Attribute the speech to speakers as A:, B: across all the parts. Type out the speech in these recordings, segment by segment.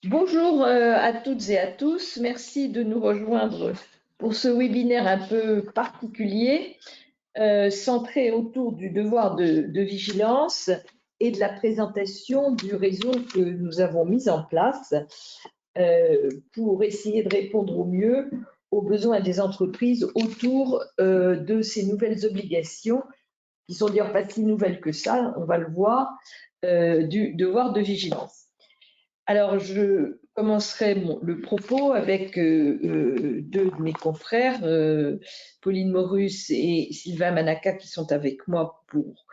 A: Bonjour à toutes et à tous. Merci de nous rejoindre pour ce webinaire un peu particulier, centré autour du devoir de vigilance et de la présentation du réseau que nous avons mis en place pour essayer de répondre au mieux aux besoins des entreprises autour de ces nouvelles obligations, qui sont d'ailleurs pas si nouvelles que ça, on va le voir, du devoir de vigilance. Alors, je commencerai le propos avec deux de mes confrères, Pauline Morus et Sylvain Manaka, qui sont avec moi pour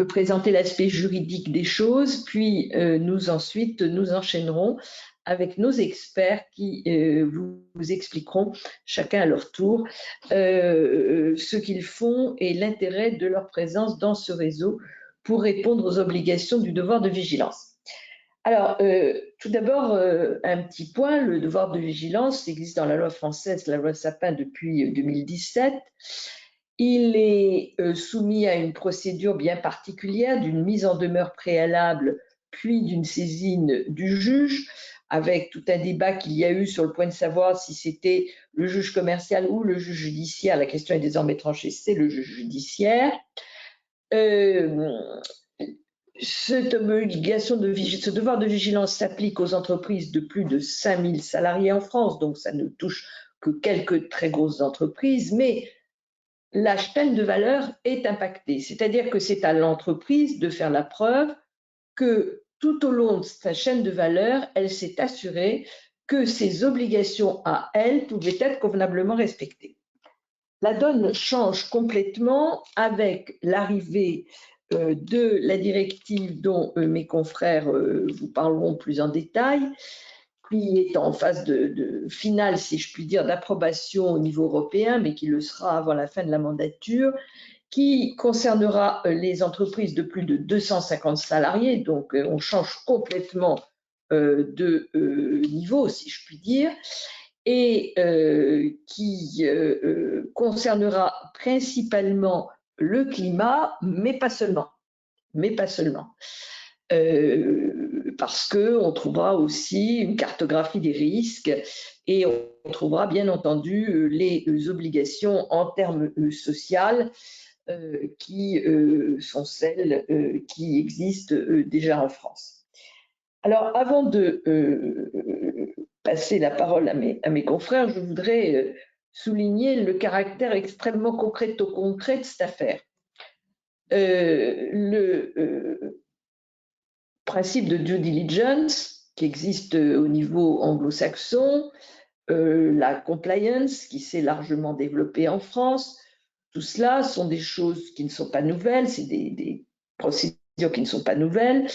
A: présenter l'aspect juridique des choses. Puis, ensuite, nous enchaînerons avec nos experts qui vous expliqueront chacun à leur tour ce qu'ils font et l'intérêt de leur présence dans ce réseau pour répondre aux obligations du devoir de vigilance. Alors, tout d'abord, un petit point, le devoir de vigilance existe dans la loi française, la loi Sapin, depuis 2017. Il est soumis à une procédure bien particulière d'une mise en demeure préalable, puis d'une saisine du juge, avec tout un débat qu'il y a eu sur le point de savoir si c'était le juge commercial ou le juge judiciaire. La question est désormais tranchée, c'est le juge judiciaire. Cette obligation ce devoir de vigilance s'applique aux entreprises de plus de 5000 salariés en France, donc ça ne touche que quelques très grosses entreprises, mais la chaîne de valeur est impactée. C'est-à-dire que c'est à l'entreprise de faire la preuve que tout au long de sa chaîne de valeur, elle s'est assurée que ses obligations à elle pouvaient être convenablement respectées. La donne change complètement avec l'arrivée de la directive dont mes confrères vous parleront plus en détail, qui est en phase de finale, si je puis dire, d'approbation au niveau européen, mais qui le sera avant la fin de la mandature, qui concernera les entreprises de plus de 250 salariés. Donc, on change complètement de niveau, si je puis dire, et qui concernera principalement le climat, mais pas seulement. Parce qu'on trouvera aussi une cartographie des risques et on trouvera bien entendu les obligations en termes sociaux qui sont celles qui existent déjà en France. Alors, avant de passer la parole à mes confrères, je voudrais souligner le caractère extrêmement concret de cette affaire. Le principe de due diligence qui existe au niveau anglo-saxon, la compliance qui s'est largement développée en France, tout cela sont des choses qui ne sont pas nouvelles, c'est des procédures qui ne sont pas nouvelles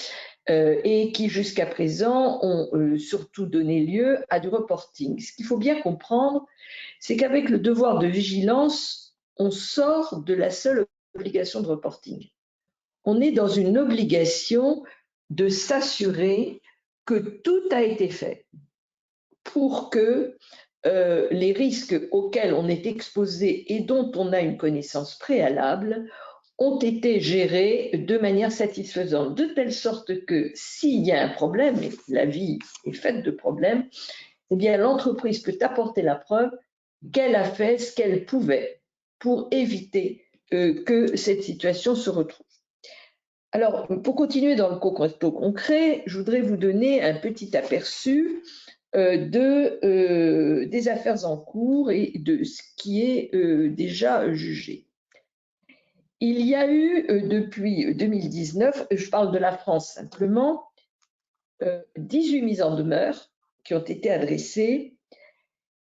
A: et qui jusqu'à présent ont surtout donné lieu à du reporting. Ce qu'il faut bien comprendre, c'est qu'avec le devoir de vigilance, on sort de la seule obligation de reporting. On est dans une obligation de s'assurer que tout a été fait pour que les risques auxquels on est exposé et dont on a une connaissance préalable ont été gérés de manière satisfaisante, de telle sorte que s'il y a un problème, et la vie est faite de problèmes, eh bien l'entreprise peut apporter la preuve qu'elle a fait ce qu'elle pouvait pour éviter que cette situation se retrouve. Alors, pour continuer dans le concret, je voudrais vous donner un petit aperçu des affaires en cours et de ce qui est déjà jugé. Il y a eu, depuis 2019, je parle de la France simplement, 18 mises en demeure qui ont été adressées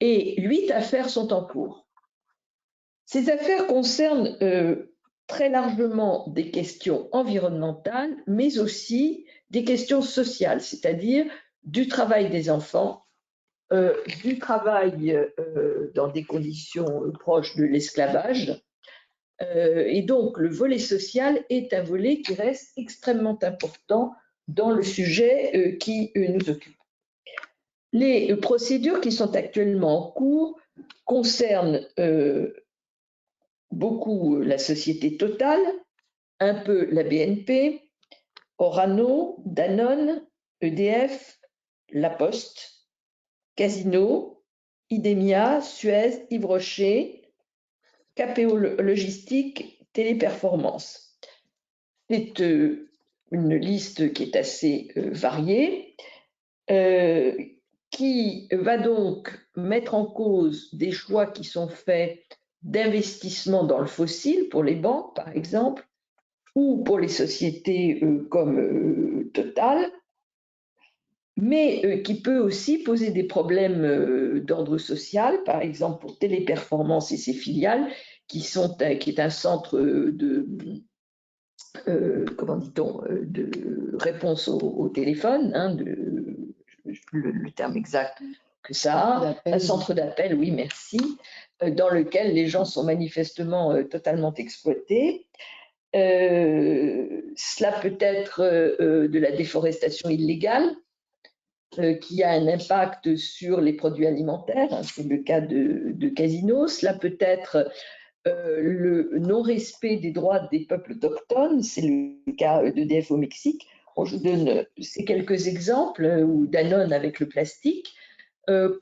A: et 8 affaires sont en cours. Ces affaires concernent très largement des questions environnementales, mais aussi des questions sociales, c'est-à-dire du travail des enfants, du travail dans des conditions proches de l'esclavage. Et donc, le volet social est un volet qui reste extrêmement important dans le sujet qui nous occupe. Les procédures qui sont actuellement en cours concernent beaucoup la société Total, un peu la BNP, Orano, Danone, EDF, La Poste, Casino, Idemia, Suez, Yves Rocher, KPO Logistique, Téléperformance. C'est une liste qui est assez variée, qui va donc mettre en cause des choix qui sont faits d'investissement dans le fossile pour les banques, par exemple, ou pour les sociétés comme Total, mais qui peut aussi poser des problèmes d'ordre social, par exemple pour Téléperformance et ses filiales, qui est un centre de, comment dit-on, de réponse au téléphone, hein, le terme exact que ça a, un centre d'appel, oui, merci, dans lequel les gens sont manifestement totalement exploités. Cela peut être de la déforestation illégale, qui a un impact sur les produits alimentaires, hein, c'est le cas de Casino. Cela peut être le non-respect des droits des peuples autochtones, c'est le cas d'EDF au Mexique. Bon, je vous donne ces quelques exemples, ou Danone avec le plastique,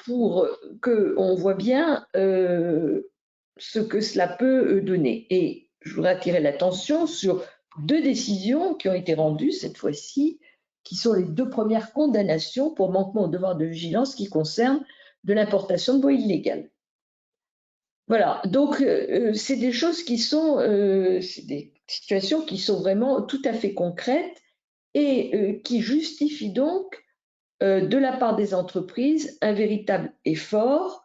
A: pour qu'on voit bien ce que cela peut donner. Et je voudrais attirer l'attention sur 2 décisions qui ont été rendues cette fois-ci, qui sont les 2 premières condamnations pour manquement au devoir de vigilance qui concernent de l'importation de bois illégal. Voilà, donc c'est des choses qui sont, c'est des situations qui sont vraiment tout à fait concrètes et qui justifient donc de la part des entreprises un véritable effort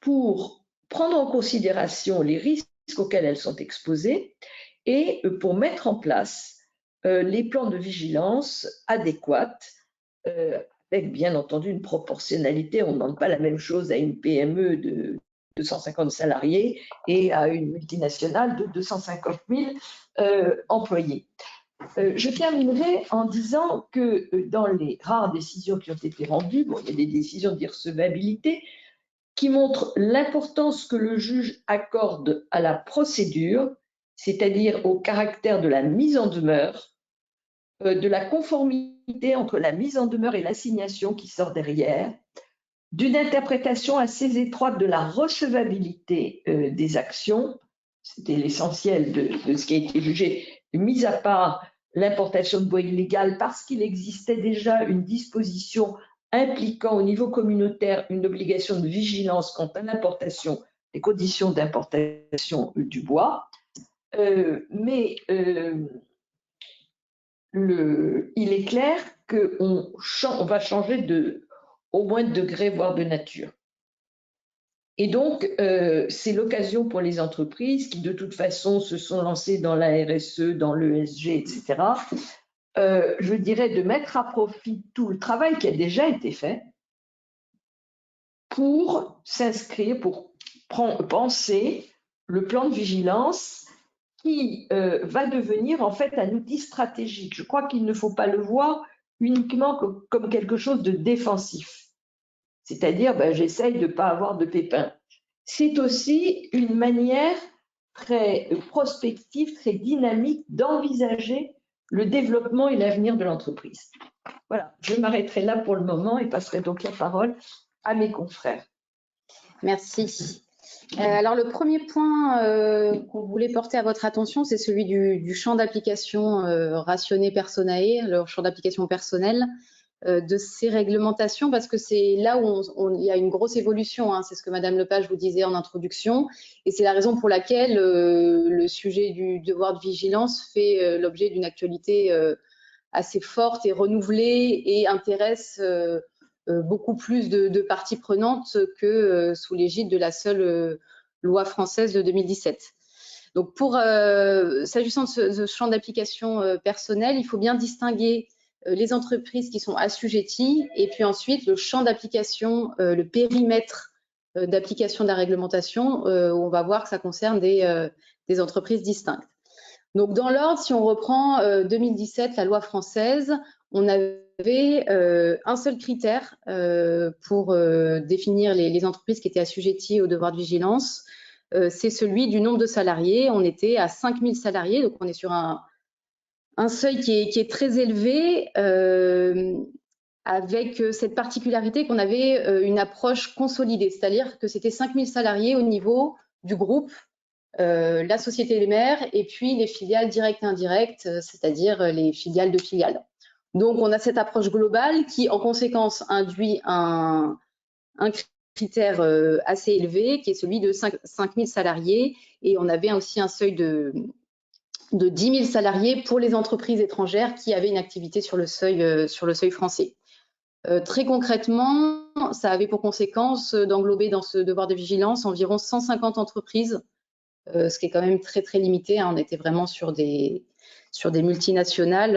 A: pour prendre en considération les risques auxquels elles sont exposées et pour mettre en place les plans de vigilance adéquats, avec bien entendu une proportionnalité. On ne demande pas la même chose à une PME de 250 salariés et à une multinationale de 250 000 employés. Je terminerai en disant que dans les rares décisions qui ont été rendues, bon, il y a des décisions d'irrecevabilité qui montrent l'importance que le juge accorde à la procédure, c'est-à-dire au caractère de la mise en demeure, de la conformité entre la mise en demeure et l'assignation qui sort derrière, d'une interprétation assez étroite de la recevabilité des actions, c'était l'essentiel de ce qui a été jugé, mis à part l'importation de bois illégal parce qu'il existait déjà une disposition impliquant au niveau communautaire une obligation de vigilance quant à l'importation, les conditions d'importation du bois. Mais il est clair qu'on va changer au moins de degré, voire de nature. Et donc, c'est l'occasion pour les entreprises qui, de toute façon, se sont lancées dans la RSE, dans l'ESG, etc., je dirais de mettre à profit tout le travail qui a déjà été fait pour s'inscrire, pour penser le plan de vigilance qui va devenir en fait un outil stratégique. Je crois qu'il ne faut pas le voir uniquement comme quelque chose de défensif. C'est-à-dire, j'essaye de ne pas avoir de pépins. C'est aussi une manière très prospective, très dynamique d'envisager le développement et l'avenir de l'entreprise. Voilà, je m'arrêterai là pour le moment et passerai donc la parole à mes confrères.
B: Merci. Alors, le premier point qu'on voulait porter à votre attention, c'est celui du champ d'application rationné personae, le champ d'application personnel de ces réglementations, parce que c'est là où il y a une grosse évolution, hein, c'est ce que Madame Lepage vous disait en introduction, et c'est la raison pour laquelle le sujet du devoir de vigilance fait l'objet d'une actualité assez forte et renouvelée et intéresse beaucoup plus de parties prenantes que sous l'égide de la seule loi française de 2017. Donc, s'agissant de ce champ d'application personnel, il faut bien distinguer les entreprises qui sont assujetties et puis ensuite le champ d'application, le périmètre d'application de la réglementation, où on va voir que ça concerne des entreprises distinctes. Donc, dans l'ordre, si on reprend 2017, la loi française, on avait un seul critère pour définir les entreprises qui étaient assujetties au devoir de vigilance, c'est celui du nombre de salariés. On était à 5 000 salariés, donc on est sur un seuil qui est très élevé. avec cette particularité qu'on avait une approche consolidée, c'est-à-dire que c'était 5000 salariés au niveau du groupe, la société les mères et puis les filiales directes et indirectes, c'est-à-dire les filiales de filiales. Donc, on a cette approche globale qui, en conséquence, induit un critère assez élevé, qui est celui de 5000 salariés. Et on avait aussi un seuil de 10 000 salariés pour les entreprises étrangères qui avaient une activité sur le seuil français. Très concrètement, ça avait pour conséquence d'englober dans ce devoir de vigilance environ 150 entreprises, ce qui est quand même très, très limité. Hein. On était vraiment sur des multinationales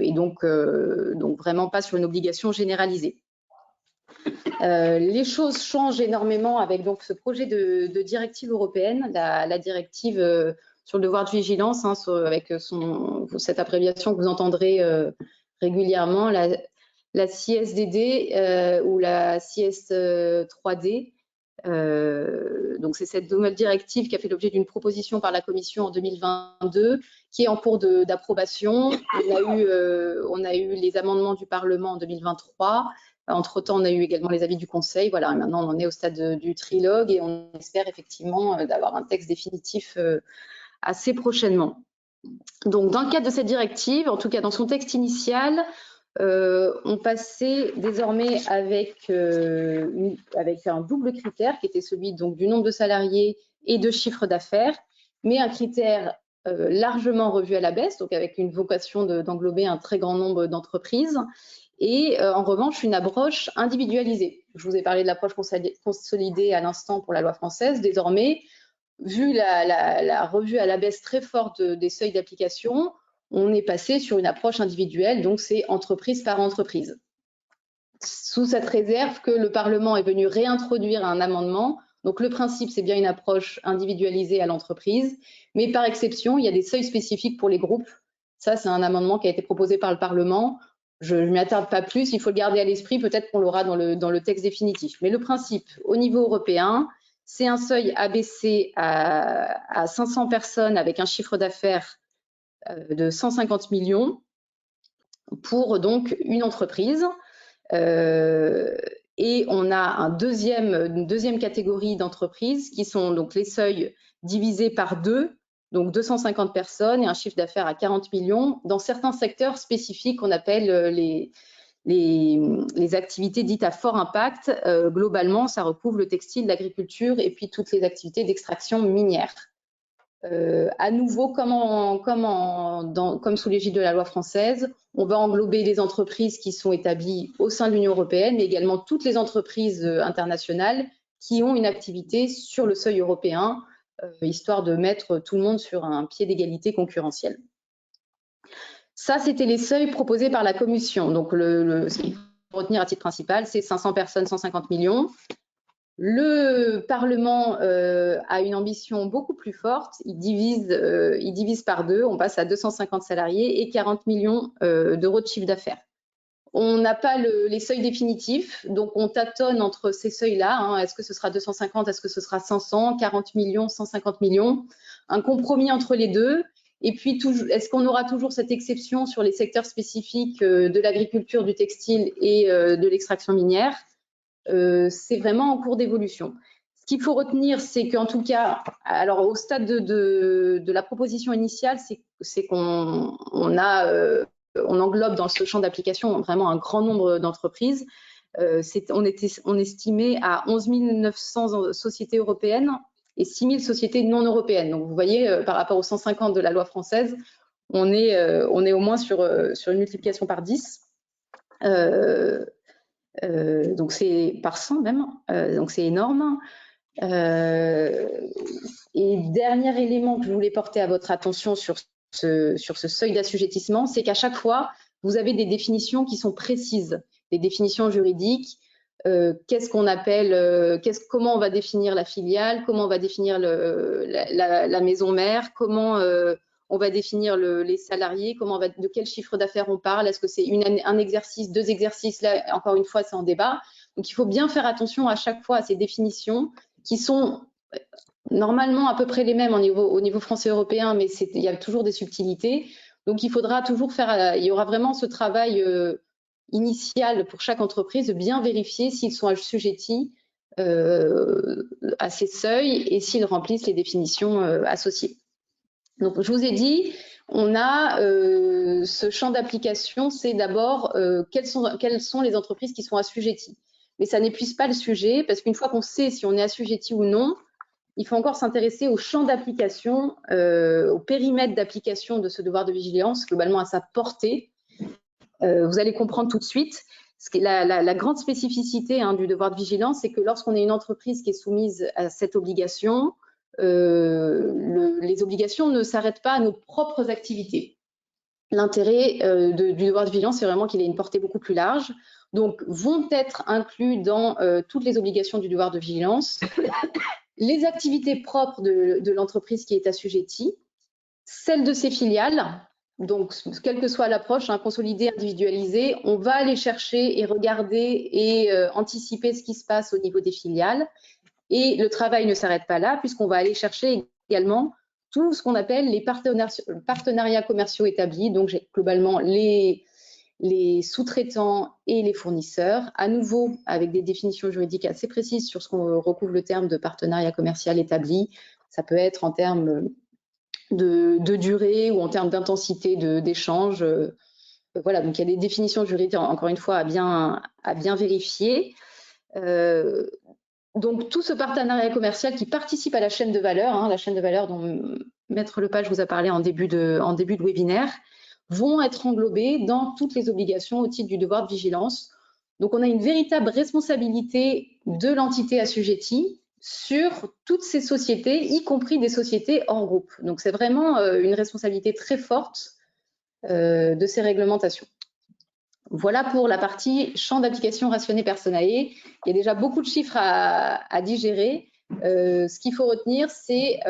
B: et donc vraiment pas sur une obligation généralisée. Les choses changent énormément avec donc ce projet de directive européenne, la directive sur le devoir de vigilance, hein, avec cette abréviation que vous entendrez régulièrement, la CSDD ou la CS3D. Donc c'est cette nouvelle directive qui a fait l'objet d'une proposition par la Commission en 2022, qui est en cours d'approbation. On a eu les amendements du Parlement en 2023. Entre-temps, on a eu également les avis du Conseil. Voilà, maintenant on en est au stade du trilogue et on espère effectivement d'avoir un texte définitif assez prochainement. Donc dans le cadre de cette directive, en tout cas dans son texte initial, on passait désormais avec un double critère qui était celui donc du nombre de salariés et de chiffre d'affaires, mais un critère largement revu à la baisse, donc avec une vocation d'englober un très grand nombre d'entreprises, et en revanche une approche individualisée. Je vous ai parlé de l'approche consolidée à l'instant pour la loi française. Désormais, vu la revue à la baisse très forte des seuils d'application, on est passé sur une approche individuelle, donc c'est entreprise par entreprise. Sous cette réserve que le Parlement est venu réintroduire un amendement. Donc le principe, c'est bien une approche individualisée à l'entreprise, mais par exception, il y a des seuils spécifiques pour les groupes. Ça, c'est un amendement qui a été proposé par le Parlement. Je ne m'y attarde pas plus, il faut le garder à l'esprit, peut-être qu'on l'aura dans le texte définitif. Mais le principe, au niveau européen, c'est un seuil abaissé à 500 personnes avec un chiffre d'affaires de 150 millions pour donc une entreprise. Et on a une deuxième catégorie d'entreprises qui sont donc les seuils divisés par 2, donc 250 personnes et un chiffre d'affaires à 40 millions. Dans certains secteurs spécifiques qu'on appelle les activités dites à fort impact, globalement, ça recouvre le textile, l'agriculture et puis toutes les activités d'extraction minière. À nouveau, comme sous l'égide de la loi française, on va englober les entreprises qui sont établies au sein de l'Union européenne, mais également toutes les entreprises internationales qui ont une activité sur le seuil européen, histoire de mettre tout le monde sur un pied d'égalité concurrentielle. Ça, c'était les seuils proposés par la Commission. Donc, ce qu'il faut retenir à titre principal, c'est 500 personnes, 150 millions. Le Parlement a une ambition beaucoup plus forte. Il divise par 2. On passe à 250 salariés et 40 millions d'euros de chiffre d'affaires. On n'a pas les seuils définitifs, donc on tâtonne entre ces seuils-là. Hein. Est-ce que ce sera 250, est-ce que ce sera 500, 40 millions, 150 millions? Un compromis entre les deux. Et puis, est-ce qu'on aura toujours cette exception sur les secteurs spécifiques de l'agriculture, du textile et de l'extraction minière? C'est vraiment en cours d'évolution. Ce qu'il faut retenir, c'est qu'en tout cas, alors au stade de la proposition initiale, c'est qu'on englobe dans ce champ d'application vraiment un grand nombre d'entreprises. On estimait à 11 900 sociétés européennes et 6 000 sociétés non européennes. Donc vous voyez, par rapport aux 150 de la loi française, on est au moins sur une multiplication par 10. Donc c'est par 100 même, donc c'est énorme. Et dernier élément que je voulais porter à votre attention sur ce seuil d'assujettissement, c'est qu'à chaque fois, vous avez des définitions qui sont précises, des définitions juridiques. Qu'est-ce qu'on appelle, comment on va définir la filiale, comment on va définir la maison mère, comment on va définir les salariés, de quel chiffre d'affaires on parle, est-ce que c'est un exercice, 2 exercices, là encore une fois c'est en débat. Donc il faut bien faire attention à chaque fois à ces définitions qui sont normalement à peu près les mêmes au niveau français européen, mais il y a toujours des subtilités. Donc il faudra toujours il y aura vraiment ce travail initial pour chaque entreprise de bien vérifier s'ils sont assujettis à ces seuils et s'ils remplissent les définitions associées. Donc, je vous ai dit, on a ce champ d'application, c'est d'abord quelles sont les entreprises qui sont assujetties. Mais ça n'épuise pas le sujet, parce qu'une fois qu'on sait si on est assujetti ou non, il faut encore s'intéresser au champ d'application, au périmètre d'application de ce devoir de vigilance, globalement à sa portée. Vous allez comprendre tout de suite. La grande spécificité du devoir de vigilance, c'est que lorsqu'on est une entreprise qui est soumise à cette obligation, les obligations ne s'arrêtent pas à nos propres activités. L'intérêt du devoir de vigilance, c'est vraiment qu'il ait une portée beaucoup plus large. Donc, vont être inclus dans toutes les obligations du devoir de vigilance les activités propres de l'entreprise qui est assujettie, celles de ses filiales. Donc, quelle que soit l'approche, consolidée, individualisée, on va aller chercher et regarder et anticiper ce qui se passe au niveau des filiales. Et le travail ne s'arrête pas là, puisqu'on va aller chercher également tout ce qu'on appelle les partenariats commerciaux établis. Donc, j'ai globalement les sous-traitants et les fournisseurs, à nouveau avec des définitions juridiques assez précises sur ce qu'on recouvre le terme de partenariat commercial établi. Ça peut être en termes de durée ou en termes d'intensité d'échange. Voilà, donc il y a des définitions juridiques, encore une fois, à bien vérifier. Donc, tout ce partenariat commercial qui participe à la chaîne de valeur, la chaîne de valeur dont Maître Lepage vous a parlé en début de webinaire, vont être englobés dans toutes les obligations au titre du devoir de vigilance. Donc, on a une véritable responsabilité de l'entité assujettie sur toutes ces sociétés, y compris des sociétés hors groupe. Donc, c'est vraiment une responsabilité très forte de ces réglementations. Voilà pour la partie champ d'application rationné Personae. Il y a déjà beaucoup de chiffres à digérer. Ce qu'il faut retenir, c'est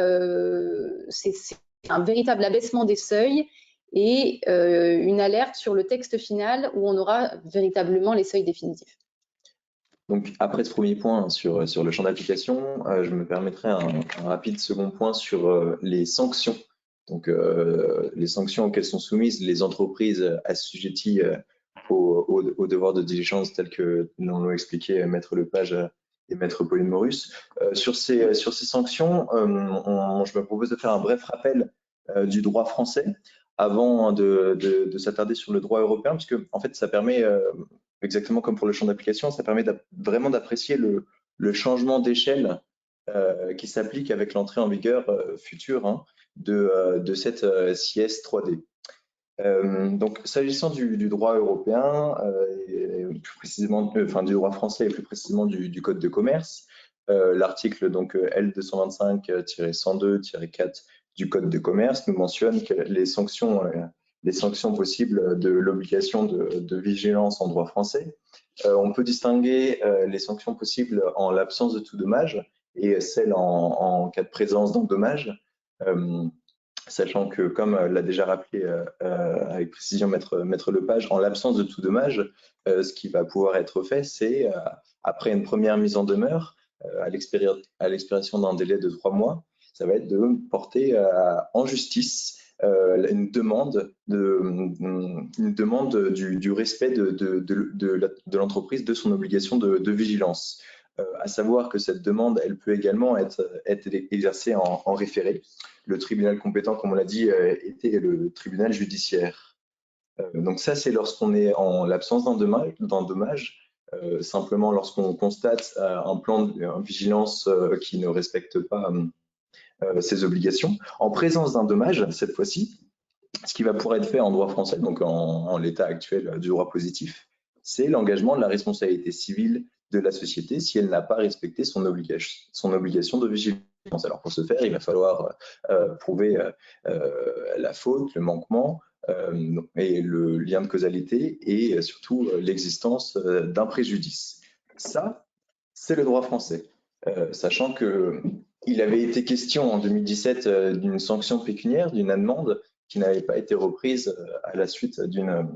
B: un véritable abaissement des seuils et une alerte sur le texte final où on aura véritablement les seuils définitifs.
C: Donc, après ce premier point sur le champ d'application, je me permettrai un rapide second point sur les sanctions. Donc, les sanctions auxquelles sont soumises les entreprises assujetties au devoir de diligence tel que nous l'ont expliqué Maître Lepage et Maître Pauline Morus. Sur ces sanctions, je me propose de faire un bref rappel du droit français avant de s'attarder sur le droit européen, puisque en fait ça permet, exactement comme pour le champ d'application, ça permet vraiment d'apprécier le changement d'échelle qui s'applique avec l'entrée en vigueur future de cette CIS 3D. Donc, s'agissant du droit européen, et plus précisément, du droit français et plus précisément du Code de commerce, l'article donc L225-102-4 du Code de commerce nous mentionne que les sanctions possibles de l'obligation de vigilance en droit français. On peut distinguer les sanctions possibles en l'absence de tout dommage et celles en cas de présence d'un dommage. Sachant que, comme l'a déjà rappelé avec précision Maître Lepage, en l'absence de tout dommage, ce qui va pouvoir être fait, c'est, après une première mise en demeure, à l'expiration d'un délai de 3 mois, ça va être de porter en justice une demande du respect de l'entreprise de son obligation de vigilance. À savoir que cette demande, elle peut également être exercée en référé. Le tribunal compétent, comme on l'a dit, était le tribunal judiciaire. Donc ça, c'est lorsqu'on est en l'absence d'un dommage, simplement lorsqu'on constate un plan de vigilance qui ne respecte pas ses obligations. En présence d'un dommage, cette fois-ci, ce qui va pouvoir être fait en droit français, donc en l'état actuel du droit positif, c'est l'engagement de la responsabilité civile de la société si elle n'a pas respecté son obligation de vigilance. Alors pour ce faire, il va falloir prouver la faute, le manquement et le lien de causalité et surtout l'existence d'un préjudice. Ça, c'est le droit français, sachant qu'il avait été question en 2017 d'une sanction pécuniaire, d'une amende qui n'avait pas été reprise à la suite d'une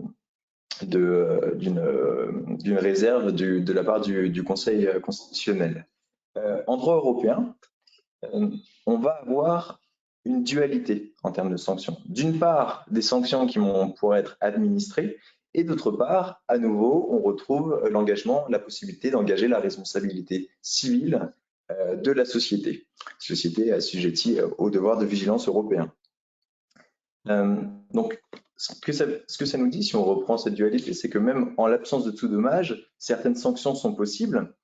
C: réserve de la part du Conseil constitutionnel. En droit européen, on va avoir une dualité en termes de sanctions. D'une part, des sanctions qui pourraient être administrées Et d'autre part, à nouveau, on retrouve l'engagement, la possibilité d'engager la responsabilité civile de la société assujettie au devoir de vigilance européen. Donc, ce que ça nous dit, si on reprend cette dualité, c'est que même en l'absence de tout dommage, certaines sanctions sont possibles.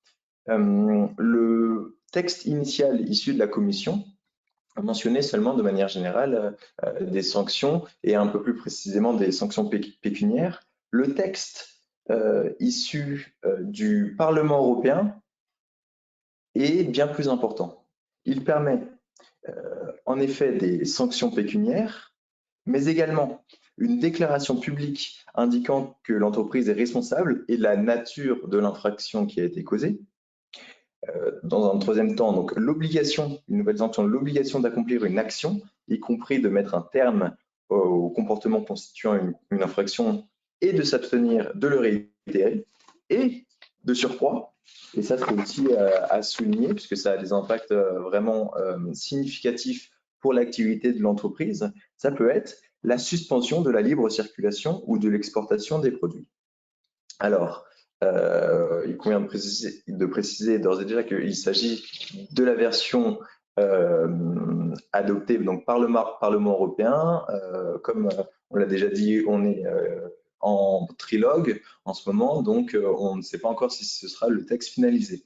C: Le texte initial issu de la Commission mentionnait seulement de manière générale des sanctions et un peu plus précisément des sanctions pécuniaires. Le texte issu du Parlement européen est bien plus important. Il permet en effet des sanctions pécuniaires, mais également une déclaration publique indiquant que l'entreprise est responsable et la nature de l'infraction qui a été causée. Dans un troisième temps, donc l'obligation, une nouvelle sanction, l'obligation d'accomplir une action, y compris de mettre un terme au comportement constituant une infraction et de s'abstenir de le réitérer. Et de surcroît, et ça c'est aussi à souligner puisque ça a des impacts vraiment significatifs pour l'activité de l'entreprise, ça peut être la suspension de la libre circulation ou de l'exportation des produits. Alors, il convient de préciser d'ores et déjà qu'il s'agit de la version adoptée donc, par le Parlement européen. Comme on l'a déjà dit, on est en trilogue en ce moment, donc on ne sait pas encore si ce sera le texte finalisé.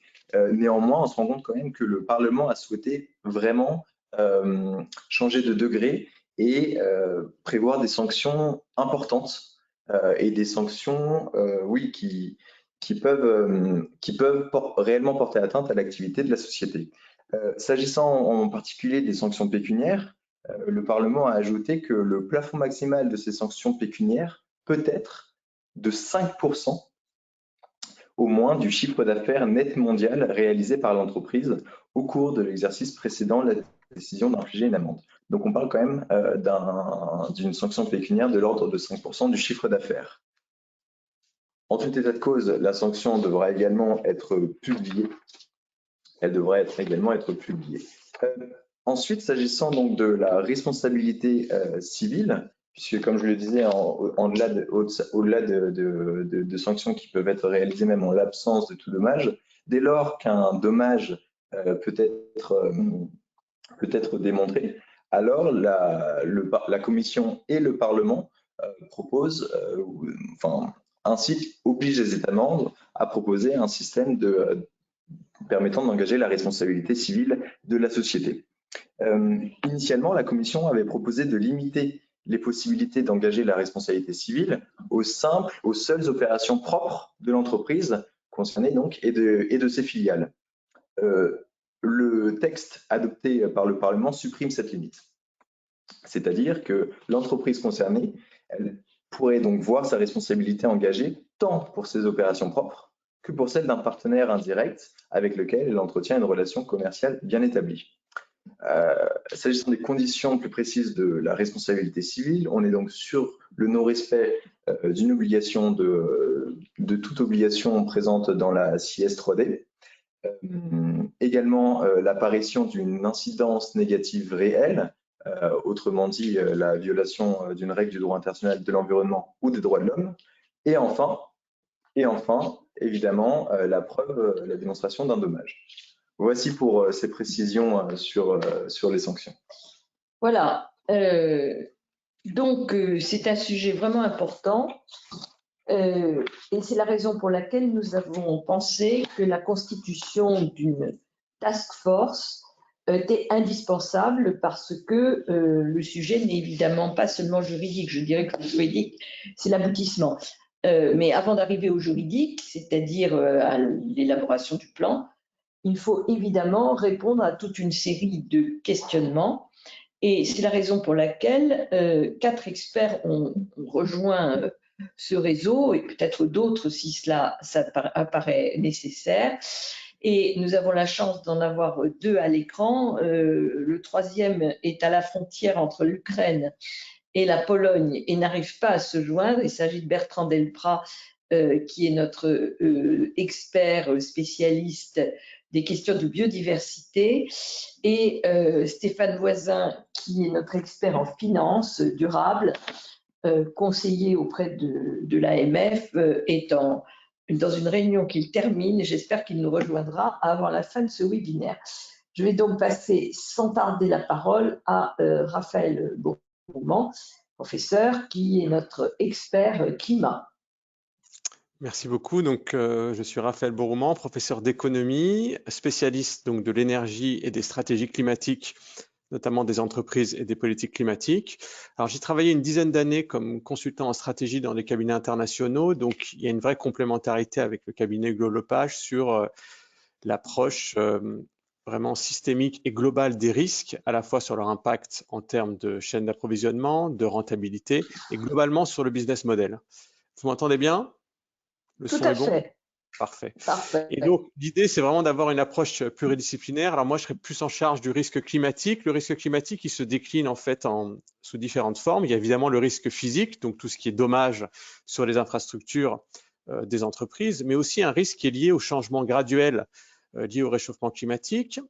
C: Néanmoins, on se rend compte quand même que le Parlement a souhaité vraiment changer de degré et prévoir des sanctions importantes et des sanctions, oui, qui peuvent réellement porter atteinte à l'activité de la société. S'agissant en particulier des sanctions pécuniaires, le Parlement a ajouté que le plafond maximal de ces sanctions pécuniaires peut être de 5% au moins du chiffre d'affaires net mondial réalisé par l'entreprise au cours de l'exercice précédant la décision d'infliger une amende. Donc on parle quand même d'une sanction pécuniaire de l'ordre de 5% du chiffre d'affaires. En tout état de cause, la sanction devra également être publiée. Elle devrait également être publiée. Ensuite, s'agissant donc de la responsabilité civile, puisque comme je le disais, au-delà de sanctions qui peuvent être réalisées même en l'absence de tout dommage, dès lors qu'un dommage peut être démontré, alors la Commission et le Parlement proposent, obligent les États membres à proposer un système permettant d'engager la responsabilité civile de la société. Initialement, la Commission avait proposé de limiter les possibilités d'engager la responsabilité civile aux seules opérations propres de l'entreprise concernée donc et de ses filiales. Le texte adopté par le Parlement supprime cette limite. C'est-à-dire que l'entreprise concernée, elle pourrait donc voir sa responsabilité engagée tant pour ses opérations propres que pour celle d'un partenaire indirect avec lequel elle entretient une relation commerciale bien établie. S'agissant des conditions plus précises de la responsabilité civile, on est donc sur le non-respect d'une obligation de toute obligation présente dans la CIS 3D. Également l'apparition d'une incidence négative réelle, autrement dit la violation d'une règle du droit international de l'environnement ou des droits de l'homme. Et enfin, évidemment, la démonstration d'un dommage. Voici pour ces précisions sur les sanctions.
A: Voilà. Donc, c'est un sujet vraiment important. Et c'est la raison pour laquelle nous avons pensé que la constitution d'une task force était indispensable parce que le sujet n'est évidemment pas seulement juridique. Je dirais que le juridique, c'est l'aboutissement. Mais avant d'arriver au juridique, c'est-à-dire à l'élaboration du plan, il faut évidemment répondre à toute une série de questionnements. Et c'est la raison pour laquelle 4 experts ont rejoint ce réseau, et peut-être d'autres si ça apparaît nécessaire. Et nous avons la chance d'en avoir 2 à l'écran. Le 3e est à la frontière entre l'Ukraine et la Pologne et n'arrive pas à se joindre. Il s'agit de Bertrand Delprat, qui est notre expert spécialiste des questions de biodiversité, et Stéphane Voisin, qui est notre expert en finance durable. conseiller auprès de l'AMF, est dans une réunion qu'il termine. J'espère qu'il nous rejoindra avant la fin de ce webinaire. Je vais donc passer sans tarder la parole à Raphaël Bourmand, professeur, qui est notre expert climat.
D: Merci beaucoup. Donc, je suis Raphaël Bourmand, professeur d'économie, spécialiste donc de l'énergie et des stratégies climatiques, notamment des entreprises et des politiques climatiques. Alors, j'ai travaillé une dizaine d'années comme consultant en stratégie dans des cabinets internationaux, donc il y a une vraie complémentarité avec le cabinet Hugo Lepage sur l'approche vraiment systémique et globale des risques, à la fois sur leur impact en termes de chaîne d'approvisionnement, de rentabilité et globalement sur le business model. Vous m'entendez bien? Le
A: Tout
D: son
A: à
D: est bon?
A: fait.
D: Parfait.
A: Parfait.
D: Et donc, l'idée, c'est vraiment d'avoir une approche pluridisciplinaire. Alors moi, je serais plus en charge du risque climatique. Le risque climatique, il se décline en fait sous différentes formes. Il y a évidemment le risque physique, donc tout ce qui est dommages sur les infrastructures des entreprises, mais aussi un risque qui est lié au changement graduel lié au réchauffement climatique.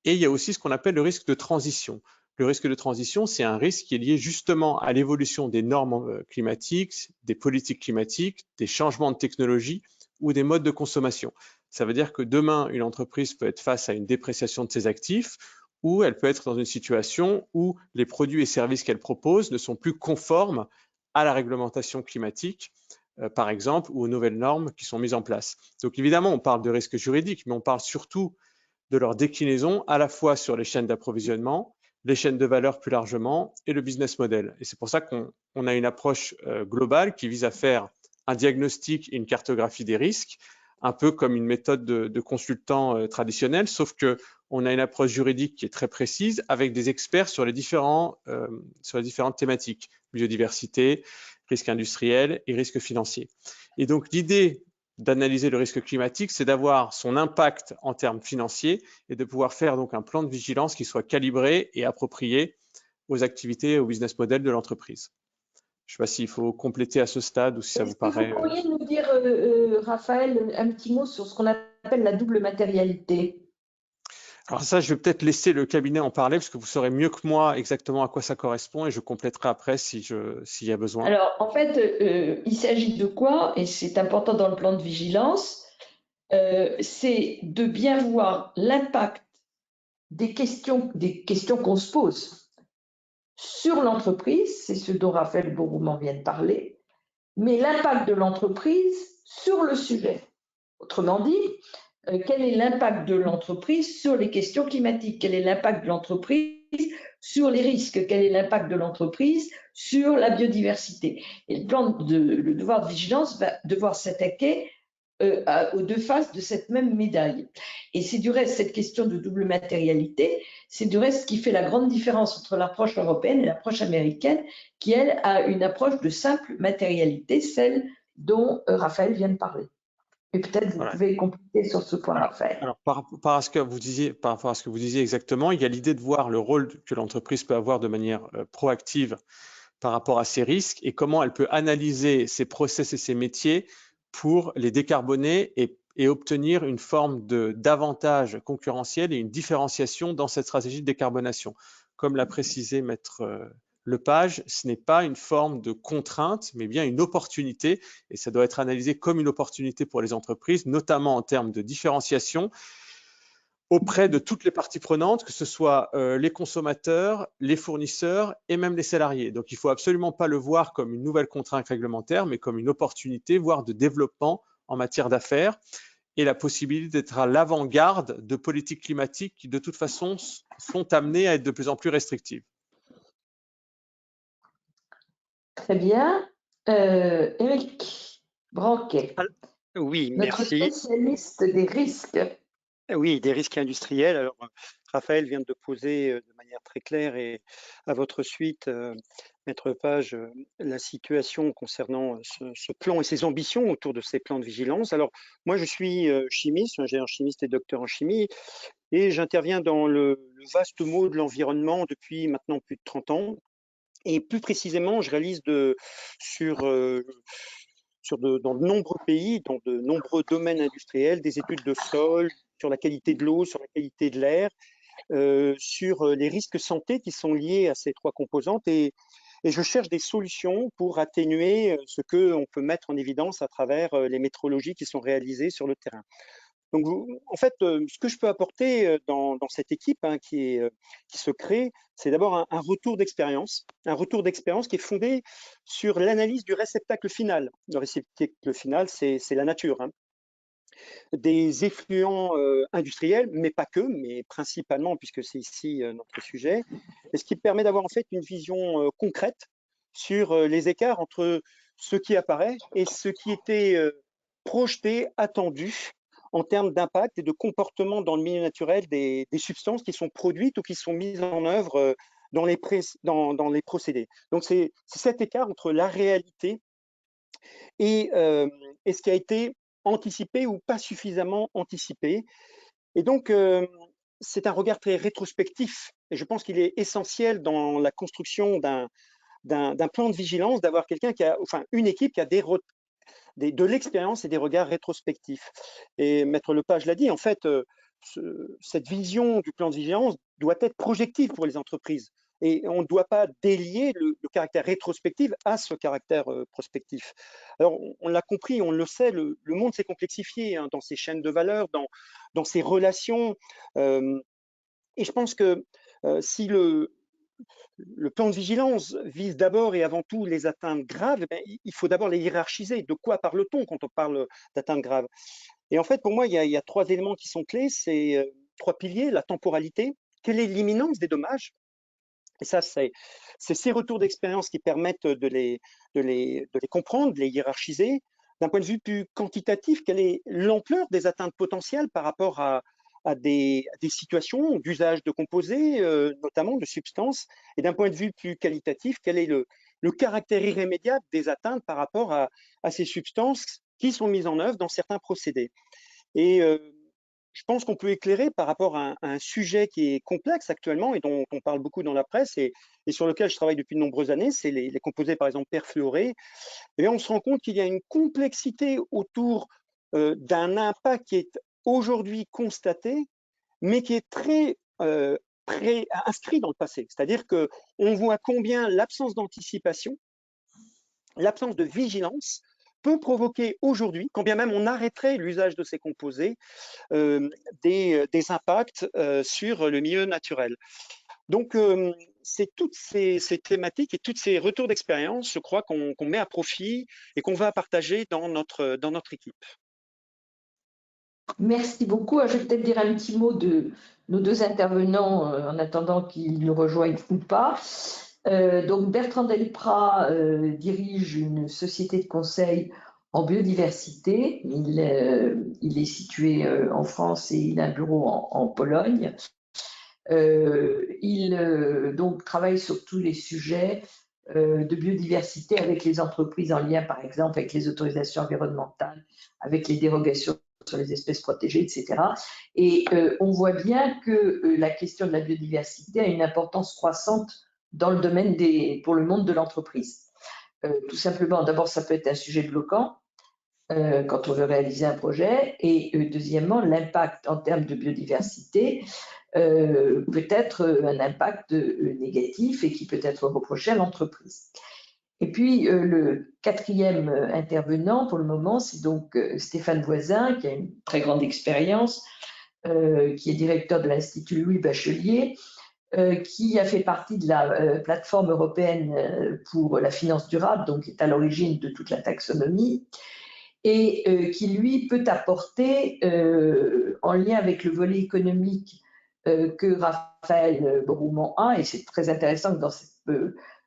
D: Et il y a aussi ce qu'on appelle le risque de transition. Le risque de transition, c'est un risque qui est lié justement à l'évolution des normes climatiques, des politiques climatiques, des changements de technologie ou des modes de consommation. Ça veut dire que demain, une entreprise peut être face à une dépréciation de ses actifs ou elle peut être dans une situation où les produits et services qu'elle propose ne sont plus conformes à la réglementation climatique, par exemple, ou aux nouvelles normes qui sont mises en place. Donc évidemment, on parle de risques juridiques, mais on parle surtout de leur déclinaison à la fois sur les chaînes d'approvisionnement, les chaînes de valeur plus largement et le business model. Et c'est pour ça qu'on a une approche globale qui vise à faire un diagnostic et une cartographie des risques, un peu comme une méthode de consultant traditionnel, sauf qu'on a une approche juridique qui est très précise avec des experts sur les différentes thématiques, biodiversité, risque industriel et risque financier. Et donc l'idée d'analyser le risque climatique, c'est d'avoir son impact en termes financiers et de pouvoir faire donc un plan de vigilance qui soit calibré et approprié aux activités et au business model de l'entreprise. Je ne sais pas s'il faut compléter à ce stade ou si ça vous paraît…
A: Est-ce que vous pourriez nous dire, Raphaël, un petit mot sur ce qu'on appelle la double matérialité?
D: Alors ça, je vais peut-être laisser le cabinet en parler parce que vous saurez mieux que moi exactement à quoi ça correspond et je compléterai après s'il y a besoin.
A: Alors, en fait, il s'agit de quoi? Et c'est important dans le plan de vigilance, c'est de bien voir l'impact des questions qu'on se pose sur l'entreprise, c'est ce dont Raphaël Bourmand vient de parler, mais l'impact de l'entreprise sur le sujet. Autrement dit, quel est l'impact de l'entreprise sur les questions climatiques? Quel est l'impact de l'entreprise sur les risques? Quel est l'impact de l'entreprise sur la biodiversité? Et le devoir de vigilance va devoir s'attaquer aux deux faces de cette même médaille. Et c'est du reste cette question de double matérialité, c'est du reste ce qui fait la grande différence entre l'approche européenne et l'approche américaine, qui elle a une approche de simple matérialité, celle dont Raphaël vient de parler. Et peut-être vous pouvez compléter sur ce point, Raphaël.
D: Alors, par rapport à ce que vous disiez exactement, il y a l'idée de voir le rôle que l'entreprise peut avoir de manière proactive par rapport à ces risques et comment elle peut analyser ses process et ses métiers pour les décarboner et obtenir une forme d'avantage concurrentiel et une différenciation dans cette stratégie de décarbonation. Comme l'a précisé Maître Lepage, ce n'est pas une forme de contrainte, mais bien une opportunité, et ça doit être analysé comme une opportunité pour les entreprises, notamment en termes de différenciation auprès de toutes les parties prenantes, que ce soit les consommateurs, les fournisseurs et même les salariés. Donc, il ne faut absolument pas le voir comme une nouvelle contrainte réglementaire, mais comme une opportunité, voire de développement en matière d'affaires et la possibilité d'être à l'avant-garde de politiques climatiques qui, de toute façon, sont amenées à être de plus en plus restrictives.
A: Très bien. Éric Branquet,
E: Oui,
A: notre
E: merci.
A: spécialiste des risques.
E: Oui, des risques industriels. Alors, Raphaël vient de poser de manière très claire et à votre suite, Maître Page, la situation concernant ce plan et ses ambitions autour de ces plans de vigilance. Alors, moi, je suis chimiste, ingénieur chimiste et docteur en chimie, et j'interviens dans le vaste mot de l'environnement depuis maintenant plus de 30 ans. Et plus précisément, je réalise dans de nombreux pays, dans de nombreux domaines industriels, des études de sol, sur la qualité de l'eau, sur la qualité de l'air, sur les risques santé qui sont liés à ces trois composantes. Et et je cherche des solutions pour atténuer ce qu'on peut mettre en évidence à travers les métrologies qui sont réalisées sur le terrain. Donc, en fait, ce que je peux apporter dans cette équipe hein, qui se crée, c'est d'abord un retour d'expérience qui est fondé sur l'analyse du réceptacle final. Le réceptacle final, c'est la nature. Hein. Des effluents industriels, mais pas que, mais principalement, puisque c'est ici notre sujet, et ce qui permet d'avoir en fait une vision concrète sur les écarts entre ce qui apparaît et ce qui était projeté, attendu en termes d'impact et de comportement dans le milieu naturel des substances qui sont produites ou qui sont mises en œuvre dans les procédés. Donc c'est cet écart entre la réalité et ce qui a été anticipé ou pas suffisamment anticipé. Et donc, c'est un regard très rétrospectif. Et je pense qu'il est essentiel dans la construction d'un plan de vigilance d'avoir quelqu'un qui a, enfin, une équipe qui a de l'expérience et des regards rétrospectifs. Et Maître Lepage l'a dit, en fait, cette vision du plan de vigilance doit être projective pour les entreprises. Et on ne doit pas délier le caractère rétrospectif à ce caractère prospectif. Alors, on l'a compris, on le sait, le monde s'est complexifié hein, dans ses chaînes de valeur, dans ses relations. Et je pense que si le plan de vigilance vise d'abord et avant tout les atteintes graves, il faut d'abord les hiérarchiser. De quoi parle-t-on quand on parle d'atteintes graves? Et en fait, pour moi, il y a trois éléments qui sont clés. C'est trois piliers, la temporalité, quelle est l'imminence des dommages? Et ça, c'est ces retours d'expérience qui permettent de les comprendre, de les hiérarchiser. D'un point de vue plus quantitatif, quelle est l'ampleur des atteintes potentielles par rapport à des situations d'usage de composés, notamment de substances? Et d'un point de vue plus qualitatif, quel est le caractère irrémédiable des atteintes par rapport à ces substances qui sont mises en œuvre dans certains procédés? Et je pense qu'on peut éclairer par rapport à un sujet qui est complexe actuellement et dont on parle beaucoup dans la presse et sur lequel je travaille depuis de nombreuses années, c'est les composés par exemple perfluorés. Et on se rend compte qu'il y a une complexité autour d'un impact qui est aujourd'hui constaté, mais qui est très inscrit dans le passé. C'est-à-dire qu'on voit combien l'absence d'anticipation, l'absence de vigilance peut provoquer aujourd'hui, quand bien même on arrêterait l'usage de ces composés, des impacts sur le milieu naturel. Donc, c'est toutes ces thématiques et tous ces retours d'expérience, je crois, qu'on met à profit et qu'on va partager dans notre équipe.
A: Merci beaucoup. Je vais peut-être dire un petit mot de nos deux intervenants en attendant qu'ils nous rejoignent ou pas. Donc Bertrand Delprat dirige une société de conseil en biodiversité. Il est situé en France et il a un bureau en Pologne. Il donc travaille sur tous les sujets de biodiversité avec les entreprises en lien, par exemple, avec les autorisations environnementales, avec les dérogations sur les espèces protégées, etc. Et on voit bien que la question de la biodiversité a une importance croissante dans le domaine pour le monde de l'entreprise. Tout simplement, d'abord, ça peut être un sujet bloquant quand on veut réaliser un projet, et deuxièmement, l'impact en termes de biodiversité peut être un impact négatif et qui peut être reproché à l'entreprise. Et puis, le quatrième intervenant pour le moment, c'est donc Stéphane Voisin, qui a une très grande expérience, qui est directeur de l'Institut Louis Bachelier, qui a fait partie de la plateforme européenne pour la finance durable, donc qui est à l'origine de toute la taxonomie, et qui, lui, peut apporter, en lien avec le volet économique que Raphaël Brouman a, et c'est très intéressant que dans cette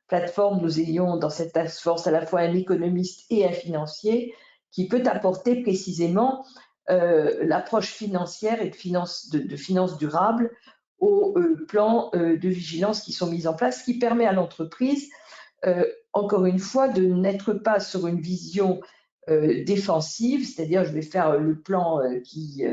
A: plateforme, nous ayons dans cette task force à la fois un économiste et un financier qui peut apporter précisément l'approche financière et de finance durable aux plans de vigilance qui sont mis en place, ce qui permet à l'entreprise, encore une fois, de n'être pas sur une vision défensive, c'est-à-dire je vais faire le plan qui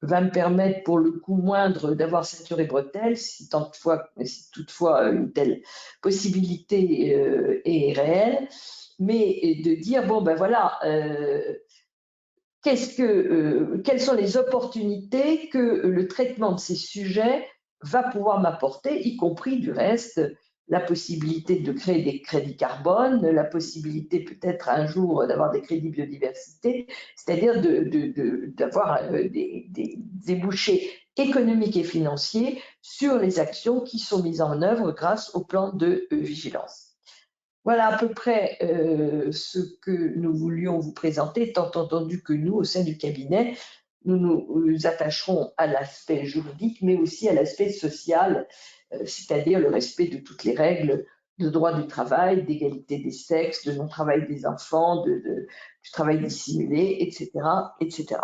A: va me permettre pour le coût moindre d'avoir ceinture et bretelles, si toutefois une telle possibilité est réelle, mais de dire, bon ben voilà, quelles sont les opportunités que le traitement de ces sujets va pouvoir m'apporter, y compris du reste la possibilité de créer des crédits carbone, la possibilité peut-être un jour d'avoir des crédits biodiversité, c'est-à-dire d'avoir des débouchés économiques et financiers sur les actions qui sont mises en œuvre grâce au plan de vigilance. Voilà à peu près ce que nous voulions vous présenter, étant entendu que nous, au sein du cabinet, nous nous attacherons à l'aspect juridique, mais aussi à l'aspect social, c'est-à-dire le respect de toutes les règles de droit du travail, d'égalité des sexes, de non-travail des enfants, du travail dissimulé, etc., etc.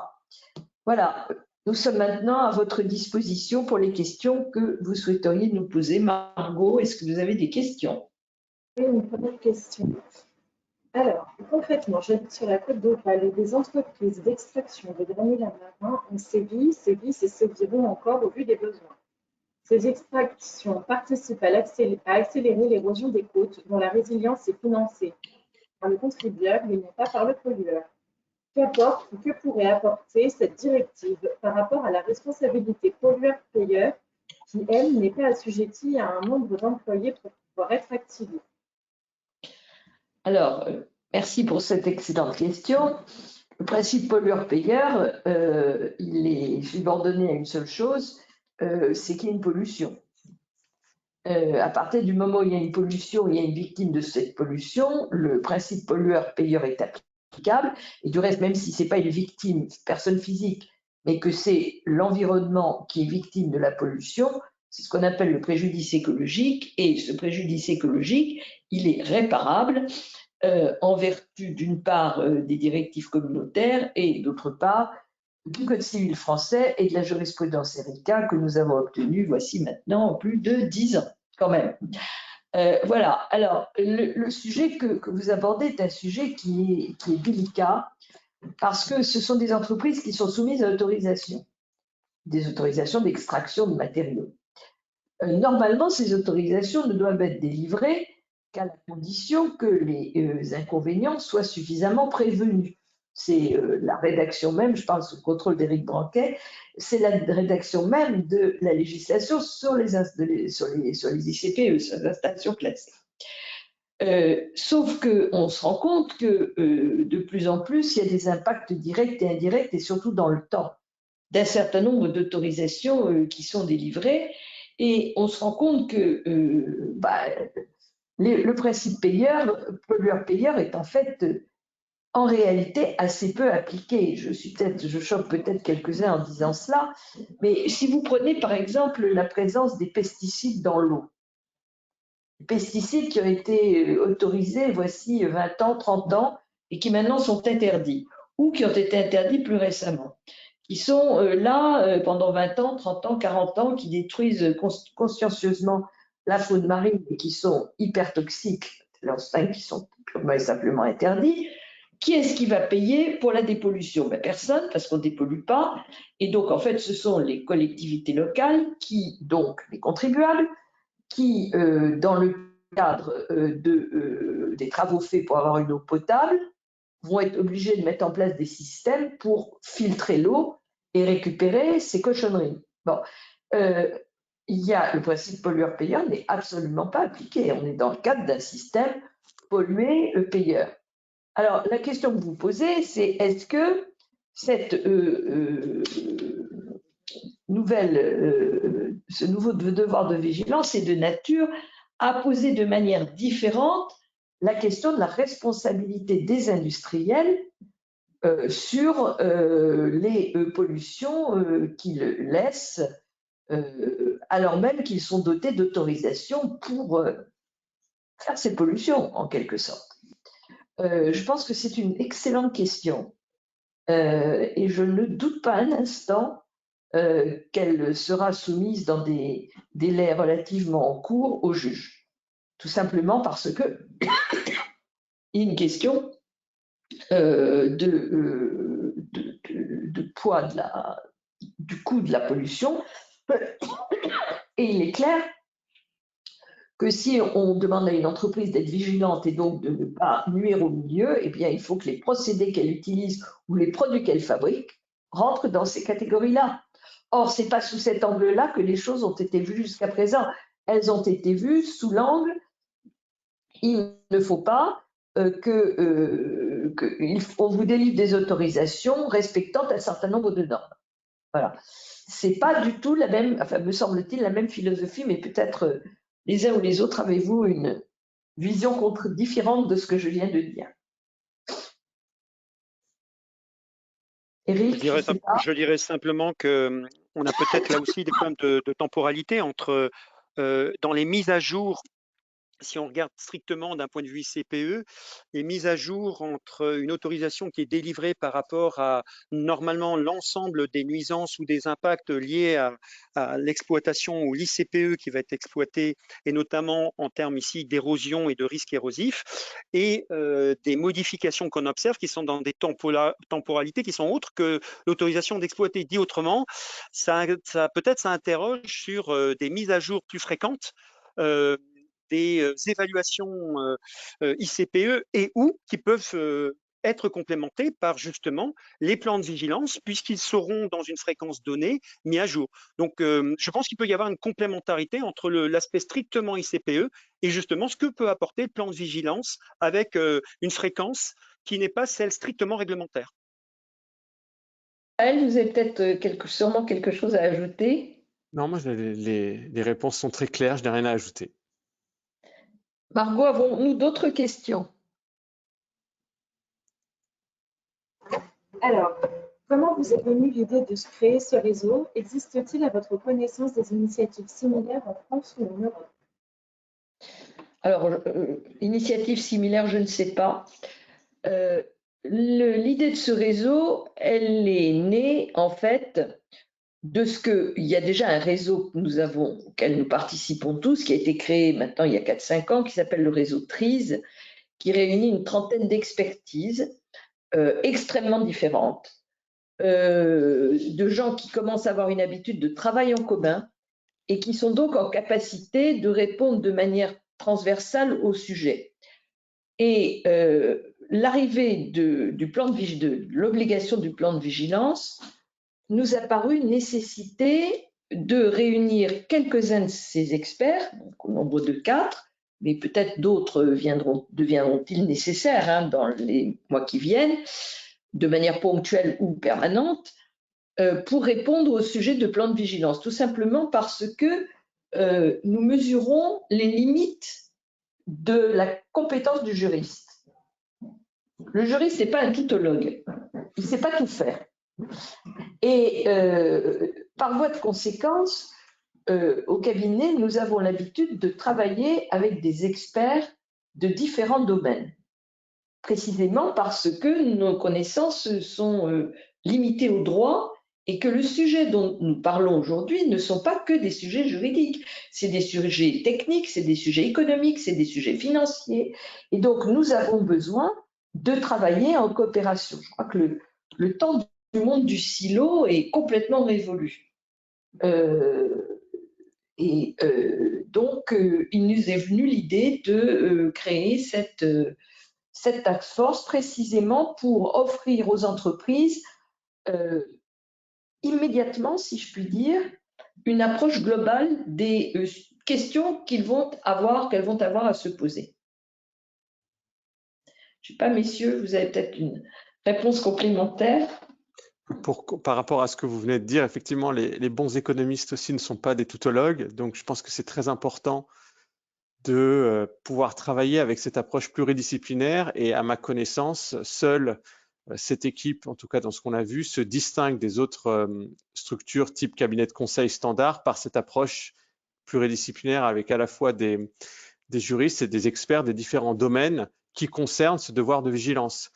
A: Voilà, nous sommes maintenant à votre disposition pour les questions que vous souhaiteriez nous poser. Margot, est-ce que vous avez des questions?
F: Oui, une première question. Alors, concrètement, j'habite sur la côte d'Opale et des entreprises d'extraction de granulats marins ont sévi et séviront encore au vu des besoins. Ces extractions participent à accélérer l'érosion des côtes dont la résilience est financée par le contribuable et non pas par le pollueur. Qu'apporte ou que pourrait apporter cette directive par rapport à la responsabilité pollueur-payeur qui, elle, n'est pas assujettie à un nombre d'employés pour pouvoir être activée?
A: Alors, merci pour cette excellente question. Le principe pollueur-payeur, il est subordonné à une seule chose, c'est qu'il y a une pollution. À partir du moment où il y a une pollution, il y a une victime de cette pollution, le principe pollueur-payeur est applicable. Et du reste, même si ce n'est pas une victime, personne physique, mais que c'est l'environnement qui est victime de la pollution, c'est ce qu'on appelle le préjudice écologique. Et ce préjudice écologique, il est réparable en vertu d'une part des directives communautaires et d'autre part du Code civil français et de la jurisprudence Erika que nous avons obtenue voici maintenant plus de 10 ans quand même. Voilà, alors le sujet que vous abordez est un sujet qui est délicat parce que ce sont des entreprises qui sont soumises à l'autorisation, des autorisations d'extraction de matériaux. Normalement, ces autorisations ne doivent être délivrées qu'à la condition que les inconvénients soient suffisamment prévenus. C'est la rédaction même, je parle sous le contrôle d'Éric Branquet, c'est la rédaction même de la législation sur les ICPE, sur les installations classées. Sauf qu'on se rend compte que de plus en plus, il y a des impacts directs et indirects, et surtout dans le temps, d'un certain nombre d'autorisations qui sont délivrées, et on se rend compte que le principe pollueur-payeur est en fait, en réalité, assez peu appliqué. Je choque peut-être quelques-uns en disant cela, mais si vous prenez par exemple la présence des pesticides dans l'eau, pesticides qui ont été autorisés voici 20 ans, 30 ans, et qui maintenant sont interdits, ou qui ont été interdits plus récemment, qui sont là pendant 20 ans, 30 ans, 40 ans, qui détruisent consciencieusement la faune marine et qui sont hyper toxiques, leurs sphinx qui sont purement et simplement interdits. Qui est-ce qui va payer pour la dépollution? Personne, parce qu'on ne dépollue pas. Et donc, en fait, ce sont les collectivités locales, donc les contribuables, qui, dans le cadre des travaux faits pour avoir une eau potable, vont être obligés de mettre en place des systèmes pour filtrer l'eau et récupérer ces cochonneries. Bon, il y a le principe pollueur-payeur n'est absolument pas appliqué. On est dans le cadre d'un système pollué-payeur. Alors, la question que vous posez, c'est est-ce que cette ce nouveau devoir de vigilance est de nature à poser de manière différente la question de la responsabilité des industriels sur les pollutions qu'ils laissent, alors même qu'ils sont dotés d'autorisation pour faire ces pollutions, en quelque sorte. Je pense que c'est une excellente question et je ne doute pas un instant qu'elle sera soumise dans des délais relativement courts au juge. Tout simplement parce que il y a une question de poids du coût de la pollution. Et il est clair que si on demande à une entreprise d'être vigilante et donc de ne pas nuire au milieu, eh bien, il faut que les procédés qu'elle utilise ou les produits qu'elle fabrique rentrent dans ces catégories-là. Or, ce n'est pas sous cet angle-là que les choses ont été vues jusqu'à présent. elles ont été vues sous l'angle, il ne faut pas qu'on vous délivre des autorisations respectant un certain nombre de normes. Voilà. C'est pas du tout la même, enfin, me semble-t-il, la même philosophie, mais peut-être les uns ou les autres avez-vous une vision différente de ce que je viens de dire. Eric,
E: je dirais simplement que on a peut-être là aussi des problèmes de temporalité entre dans les mises à jour. Si on regarde strictement d'un point de vue ICPE, les mises à jour entre une autorisation qui est délivrée par rapport à normalement l'ensemble des nuisances ou des impacts liés à l'exploitation ou l'ICPE qui va être exploité, et notamment en termes ici d'érosion et de risque érosif, et des modifications qu'on observe qui sont dans des temporalités qui sont autres que l'autorisation d'exploiter. Dit autrement, peut-être ça interroge sur des mises à jour plus fréquentes, des évaluations ICPE et ou qui peuvent être complémentées par justement les plans de vigilance puisqu'ils seront dans une fréquence donnée mis à jour. Donc, je pense qu'il peut y avoir une complémentarité entre l'aspect strictement ICPE et justement ce que peut apporter le plan de vigilance avec une fréquence qui n'est pas celle strictement réglementaire.
A: vous avez peut-être sûrement quelque chose à ajouter.
D: Non, moi, les réponses sont très claires, je n'ai rien à ajouter.
A: Margot, avons-nous d'autres questions?
F: Alors, comment vous est venue l'idée de créer ce réseau? Existe-t-il à votre connaissance des initiatives similaires en France ou en Europe?
A: Alors, initiative similaire, je ne sais pas. L'idée de ce réseau, elle est née en fait de ce qu'il y a déjà un réseau que nous avons, auquel nous participons tous, qui a été créé maintenant il y a 4-5 ans, qui s'appelle le réseau TRISE, qui réunit une trentaine d'expertises extrêmement différentes, de gens qui commencent à avoir une habitude de travail en commun et qui sont donc en capacité de répondre de manière transversale au sujet. Et l'arrivée de l'obligation du plan de vigilance nous a paru une nécessité de réunir quelques-uns de ces experts, donc au nombre de 4, mais peut-être d'autres deviendront-ils nécessaires dans les mois qui viennent, de manière ponctuelle ou permanente, pour répondre au sujet de plan de vigilance, tout simplement parce que nous mesurons les limites de la compétence du juriste. Le juriste n'est pas un toutologue, il ne sait pas tout faire. Et par voie de conséquence, au cabinet, nous avons l'habitude de travailler avec des experts de différents domaines, précisément parce que nos connaissances sont limitées au droit et que le sujet dont nous parlons aujourd'hui ne sont pas que des sujets juridiques, c'est des sujets techniques, c'est des sujets économiques, c'est des sujets financiers. Et donc, nous avons besoin de travailler en coopération. Je crois que le temps du monde du silo est complètement révolu. Donc, il nous est venu l'idée de créer cette task force précisément pour offrir aux entreprises immédiatement, si je puis dire, une approche globale des questions qu'elles vont avoir à se poser. Je ne sais pas, messieurs, vous avez peut-être une réponse complémentaire?
D: Par rapport à ce que vous venez de dire, effectivement, les bons économistes aussi ne sont pas des tautologues, donc je pense que c'est très important de pouvoir travailler avec cette approche pluridisciplinaire et à ma connaissance, seule cette équipe, en tout cas dans ce qu'on a vu, se distingue des autres structures type cabinet de conseil standard par cette approche pluridisciplinaire avec à la fois des juristes et des experts des différents domaines qui concernent ce devoir de vigilance.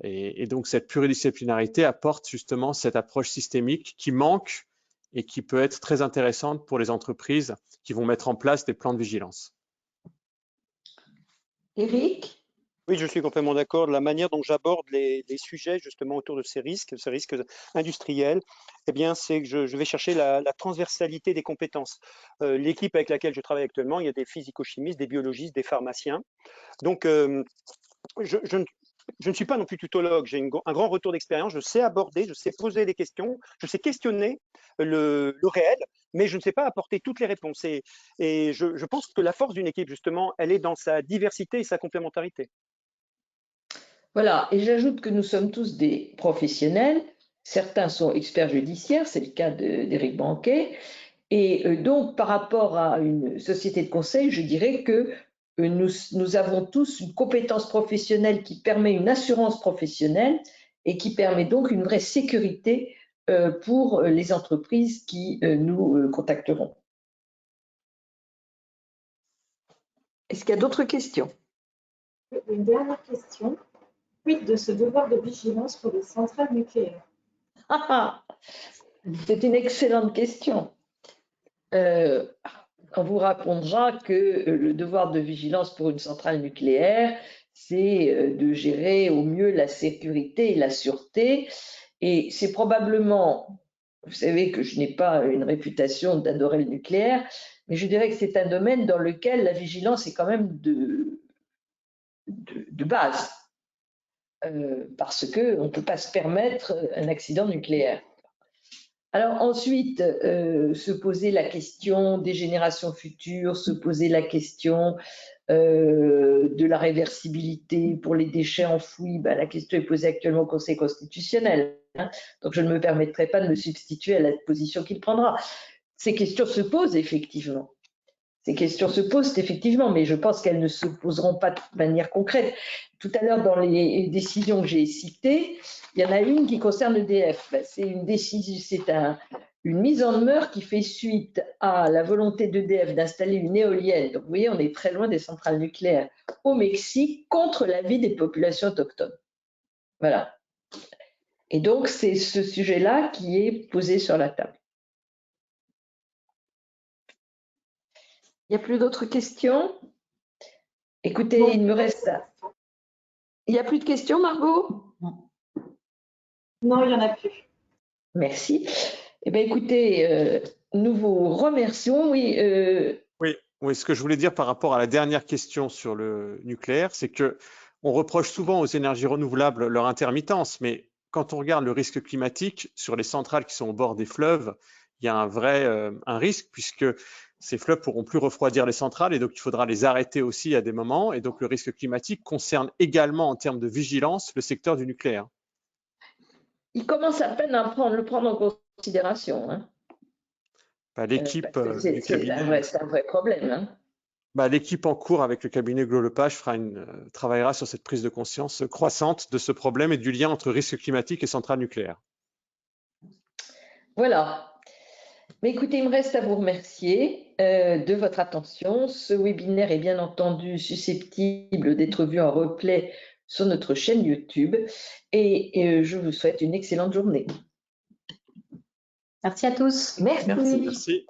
D: Et donc cette pluridisciplinarité apporte justement cette approche systémique qui manque et qui peut être très intéressante pour les entreprises qui vont mettre en place des plans de vigilance.
A: Eric?
E: Oui, je suis complètement d'accord. La manière dont j'aborde les sujets justement autour de ces risques industriels, eh bien, c'est que je vais chercher la transversalité des compétences. L'équipe avec laquelle je travaille actuellement, il y a des physico-chimistes, des biologistes, des pharmaciens. Donc, je ne suis pas non plus tutologue, j'ai un grand retour d'expérience, je sais aborder, je sais poser les questions, je sais questionner le réel, mais je ne sais pas apporter toutes les réponses. Et je pense que la force d'une équipe, justement, elle est dans sa diversité et sa complémentarité.
A: Voilà, et j'ajoute que nous sommes tous des professionnels. Certains sont experts judiciaires, c'est le cas d'Éric Banquet. Et donc, par rapport à une société de conseil, je dirais que nous avons tous une compétence professionnelle qui permet une assurance professionnelle et qui permet donc une vraie sécurité pour les entreprises qui nous contacteront. Est-ce qu'il y a d'autres questions?
F: Une dernière question. Quid de ce devoir de vigilance pour les centrales nucléaires?
A: C'est une excellente question. On vous répondra que le devoir de vigilance pour une centrale nucléaire, c'est de gérer au mieux la sécurité et la sûreté. Et c'est probablement, vous savez que je n'ai pas une réputation d'adorer le nucléaire, mais je dirais que c'est un domaine dans lequel la vigilance est quand même de base, parce qu'on ne peut pas se permettre un accident nucléaire. Alors ensuite, se poser la question des générations futures, se poser la question de la réversibilité pour les déchets enfouis, ben, la question est posée actuellement au Conseil constitutionnel, hein, donc je ne me permettrai pas de me substituer à la position qu'il prendra. Ces questions se posent effectivement. Ces questions se posent effectivement, mais je pense qu'elles ne se poseront pas de manière concrète. Tout à l'heure, dans les décisions que j'ai citées, il y en a une qui concerne EDF. C'est une décision, c'est une mise en demeure qui fait suite à la volonté d'EDF d'installer une éolienne. Donc, vous voyez, on est très loin des centrales nucléaires au Mexique contre l'avis des populations autochtones. Voilà. Et donc, c'est ce sujet-là qui est posé sur la table. Il n'y a plus d'autres questions? Écoutez,
F: Non,
A: il me reste... Il n'y a plus de questions, Margot?
F: Non, il n'y en a plus.
A: Merci. Eh bien, écoutez, nous vous remercions. Oui,
D: Oui, ce que je voulais dire par rapport à la dernière question sur le nucléaire, c'est que on reproche souvent aux énergies renouvelables leur intermittence, mais quand on regarde le risque climatique sur les centrales qui sont au bord des fleuves, il y a un risque puisque ces fleuves pourront plus refroidir les centrales et donc il faudra les arrêter aussi à des moments. Et donc le risque climatique concerne également en termes de vigilance le secteur du nucléaire.
A: il commence à peine à le prendre en considération. Hein.
D: L'équipe du cabinet,
A: c'est un vrai problème. Hein.
D: L'équipe en cours avec le cabinet Glo-Lepage travaillera sur cette prise de conscience croissante de ce problème et du lien entre risque climatique et centrales nucléaires.
A: Voilà. Mais écoutez, il me reste à vous remercier de votre attention. Ce webinaire est bien entendu susceptible d'être vu en replay sur notre chaîne YouTube et je vous souhaite une excellente journée.
B: Merci à tous.
A: Merci.
D: Merci.